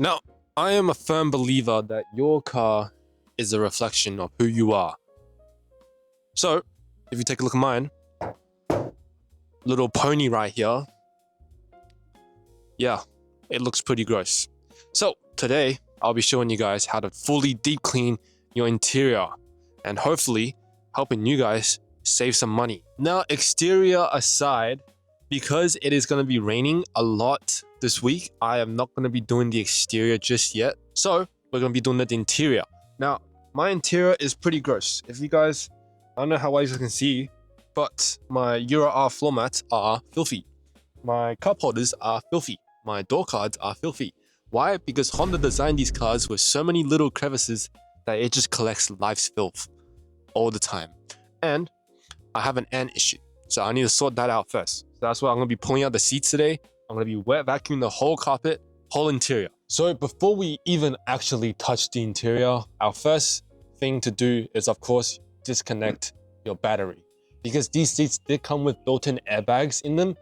Now, I am a firm believer that your car is a reflection of who you are. So, if you take a look at mine, little pony right here, yeah, it looks pretty gross. So, today, I'll be showing you guys how to fully deep clean your interior and hopefully helping you guys save some money. Now, exterior aside, because it is going to be raining a lot this week, I am not going to be doing the exterior just yet. So, we're going to be doing the interior. Now, my interior is pretty gross. If you guys, I don't know how well you can see, but my Euro R floor mats are filthy. My cup holders are filthy. My door cards are filthy. Why? Because Honda designed these cars with so many little crevices that it just collects life's filth all the time. And I have an ant issue, so I need to sort that out first. So that's why I'm going to be pulling out the seats today. I'm going to be wet vacuuming the whole carpet, whole interior. So before we even actually touch the interior, our first thing to do is, of course, disconnect your battery. Because these seats did come with built-in airbags in them,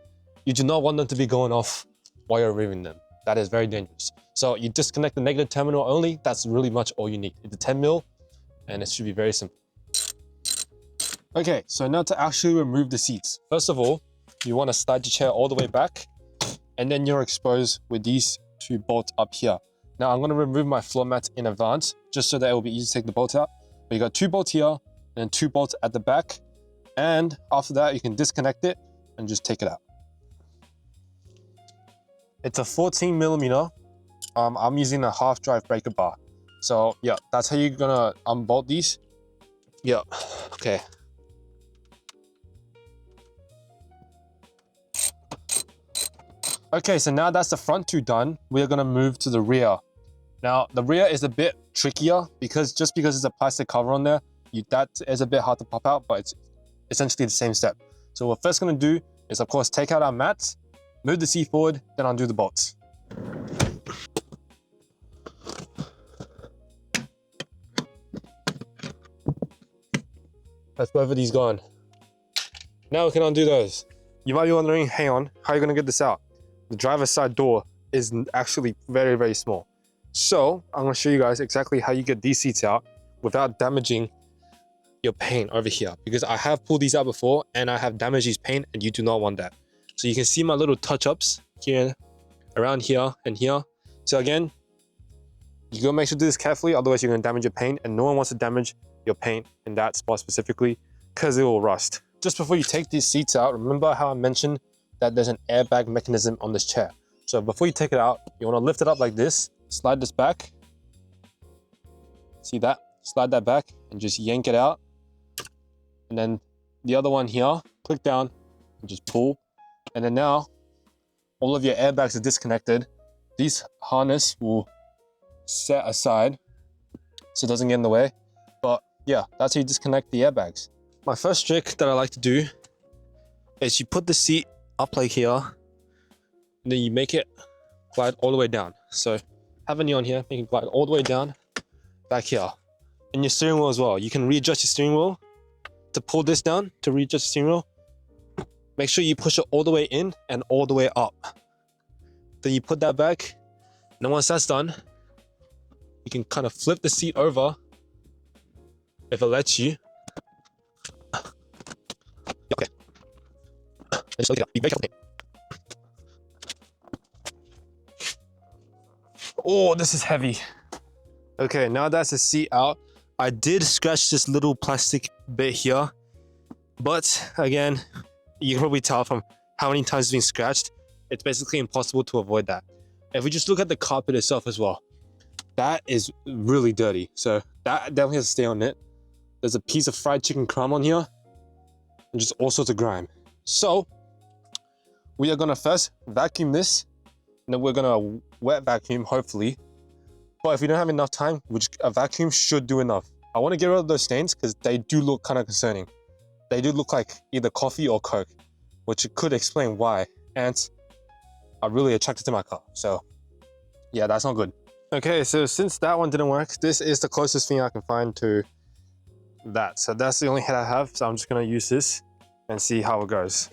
you do not want them to be going off while you're removing them. That is very dangerous. So you disconnect the negative terminal only. That's really much all you need. It's a 10 mil, and it should be very simple. Okay, so now to actually remove the seats. First of all, you want to slide your chair all the way back, and then you're exposed with these two bolts up here. Now I'm going to remove my floor mats in advance, just so that it will be easy to take the bolt out. But you got two bolts here, and 2 bolts at the back. And after that, you can disconnect it and just take it out. It's a 14 millimeter. I'm using a half drive breaker bar. So yeah, that's how you're gonna unbolt these. Yeah, okay. Okay, so now that's the front two done, we're gonna move to the rear. Now, the rear is a bit trickier because it's a plastic cover on there, that is a bit hard to pop out, but it's essentially the same step. So what we're first gonna do is, of course, take out our mats, move the seat forward, then undo the bolts. That's both of these gone. Now we can undo those. You might be wondering, hang on, how are you gonna get this out? The driver's side door is actually very, very small. So I'm gonna show you guys exactly how you get these seats out without damaging your paint over here, because I have pulled these out before and I have damaged these paint, and you do not want that. So you can see my little touch-ups here, around here and here. So again, you gotta make sure to do this carefully, otherwise you're gonna damage your paint, and no one wants to damage your paint in that spot specifically because it will rust. Just before you take these seats out, remember how I mentioned that there's an airbag mechanism on this chair. So before you take it out, you wanna lift it up like this, slide this back. See that? Slide that back and just yank it out. And then the other one here, click down and just pull. And then now, all of your airbags are disconnected. These harness will set aside so it doesn't get in the way. But yeah, that's how you disconnect the airbags. My first trick that I like to do is you put the seat up like here, and then you make it glide all the way down. So have a knee on here, make it glide all the way down, back here. And your steering wheel as well. You can readjust your steering wheel to pull this down, to readjust the steering wheel. Make sure you push it all the way in and all the way up. Then you put that back. And then once that's done, you can kind of flip the seat over if it lets you. Okay. Be very careful. Oh, this is heavy. Okay, now that's the seat out. I did scratch this little plastic bit here, but again, you can probably tell from how many times it's been scratched, it's basically impossible to avoid that. If we just look at the carpet itself as well, that is really dirty. So that definitely has to stay on it. There's a piece of fried chicken crumb on here, and just all sorts of grime. So we are gonna first vacuum this, and then we're gonna wet vacuum, hopefully. But if we don't have enough time, a vacuum should do enough. I want to get rid of those stains because they do look kind of concerning. They do look like either coffee or Coke, which could explain why ants are really attracted to my car. So yeah, that's not good. Okay, so since that one didn't work, this is the closest thing I can find to that. So that's the only head I have. So I'm just gonna use this and see how it goes.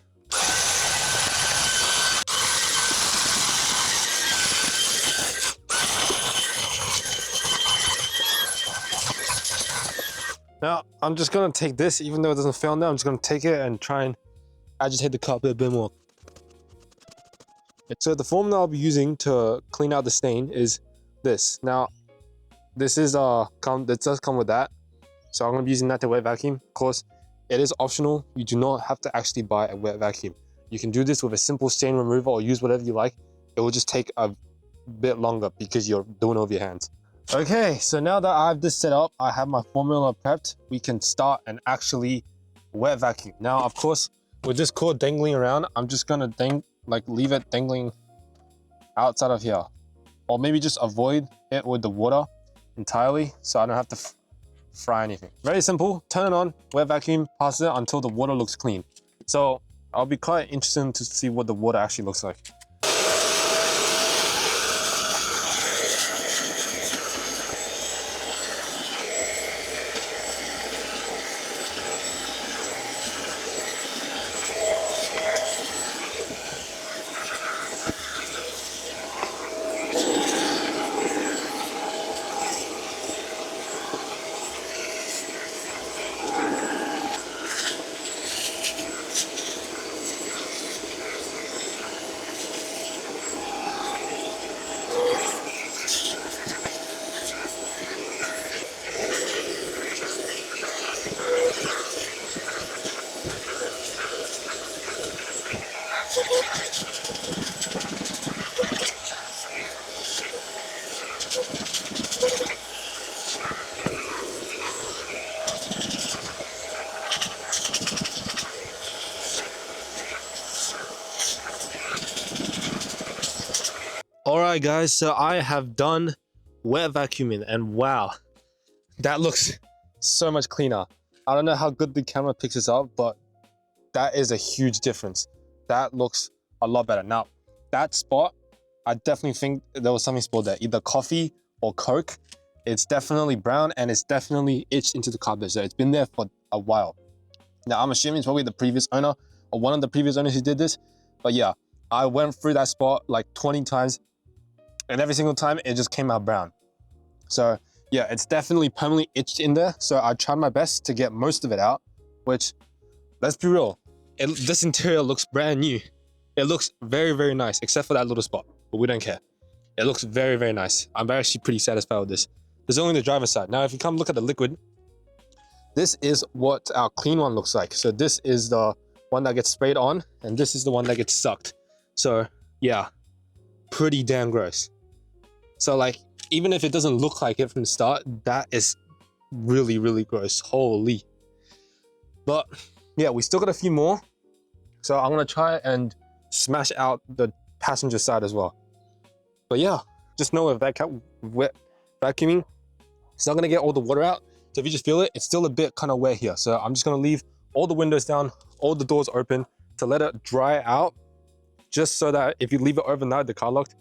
Now, I'm just gonna take this, even though it doesn't feel now, I'm just gonna take it and try and agitate the carpet a bit more. So the formula I'll be using to clean out the stain is this. Now, this is it does come with that. So I'm gonna be using that to wet vacuum. Of course, it is optional. You do not have to actually buy a wet vacuum. You can do this with a simple stain remover or use whatever you like. It will just take a bit longer because you're doing it with your hands. Okay, so now that I have this set up, I have my formula prepped, we can start and actually wet vacuum. Now, of course, with this cord dangling around, I'm just gonna leave it dangling outside of here. Or maybe just avoid it with the water entirely so I don't have to fry anything. Very simple, turn it on, wet vacuum, pass it until the water looks clean. So I'll be quite interested to see what the water actually looks like. Alright guys, so I have done wet vacuuming and wow, that looks so much cleaner. I don't know how good the camera picks this up, but that is a huge difference. That looks a lot better. Now, that spot, I definitely think there was something spilled there, either coffee or Coke. It's definitely brown and it's definitely itched into the carpet, so it's been there for a while. Now, I'm assuming it's probably the previous owner or one of the previous owners who did this, but yeah, I went through that spot like 20 times and every single time it just came out brown. So yeah, it's definitely permanently itched in there. So I tried my best to get most of it out, which, let's be real, this interior looks brand new. It looks very, very nice, except for that little spot, but we don't care. It looks very, very nice. I'm actually pretty satisfied with this. There's only the driver's side. Now, if you come look at the liquid, this is what our clean one looks like. So this is the one that gets sprayed on, and this is the one that gets sucked. So yeah, pretty damn gross. So like, even if it doesn't look like it from the start, that is really, really gross. Holy. But yeah, we still got a few more. So I'm gonna try and smash out the passenger side as well. But yeah, just know with wet vacuuming, it's not gonna get all the water out. So if you just feel it, it's still a bit kind of wet here. So I'm just gonna leave all the windows down, all the doors open to let it dry out, just so that if you leave it overnight, the car locked,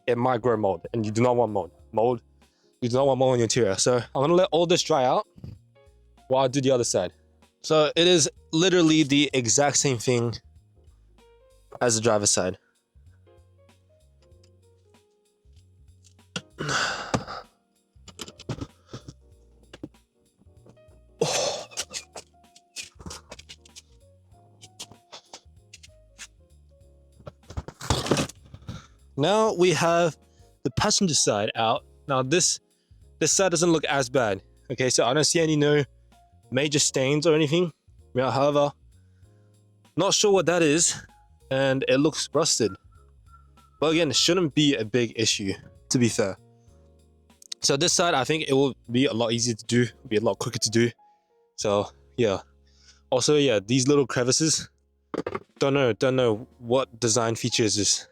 it might grow mold, and you do not want mold. You do not want mold in your interior. So I'm gonna let all this dry out while I do the other side. So it is literally the exact same thing as the driver's side. Now we have the passenger side out. Now this side doesn't look as bad. Okay, so I don't see any major stains or anything. Yeah, however, not sure what that is, and it looks rusted. But again, it shouldn't be a big issue, to be fair. So this side, I think it will be a lot easier to do, be a lot quicker to do. So yeah. Also, yeah, these little crevices, don't know what design feature is this.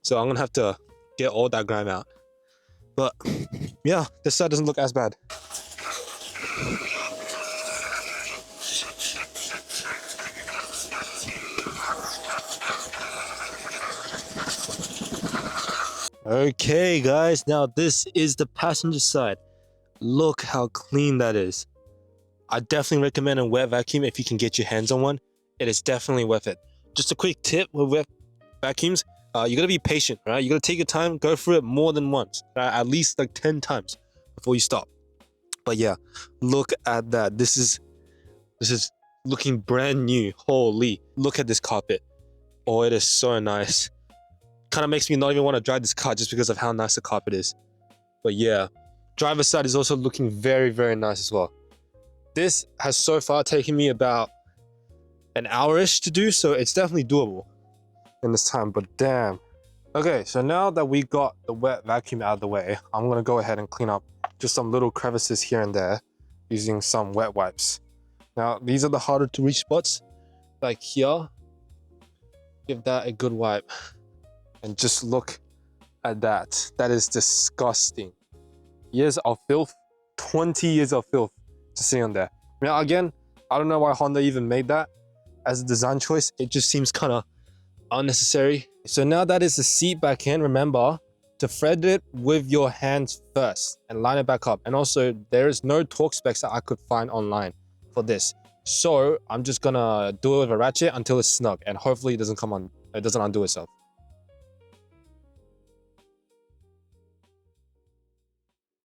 So I'm gonna have to get all that grime out. But yeah, this side doesn't look as bad. Okay guys, now this is the passenger side. Look how clean that is. I definitely recommend a wet vacuum if you can get your hands on one. It is definitely worth it. Just a quick tip with wet vacuums, you gotta be patient, right? You gotta take your time, go through it more than once, right? At least like 10 times before you stop. But yeah, look at that. This is looking brand new. Holy, look at this carpet. Oh, it is so nice. Kind of makes me not even want to drive this car just because of how nice the carpet is. But yeah, driver's side is also looking very, very nice as well. This has so far taken me about an hour-ish to do, so it's definitely doable in this time, but damn. Okay, so now that we got the wet vacuum out of the way, I'm gonna go ahead and clean up just some little crevices here and there using some wet wipes. Now, these are the harder to reach spots, like here. Give that a good wipe. And just look at that. That is disgusting. Years of filth, 20 years of filth just sitting on there. Now, again, I don't know why Honda even made that as a design choice. It just seems kind of unnecessary. So now that is the seat back in, remember to thread it with your hands first and line it back up. And also, there is no torque specs that I could find online for this. So I'm just gonna do it with a ratchet until it's snug, and hopefully it doesn't undo itself.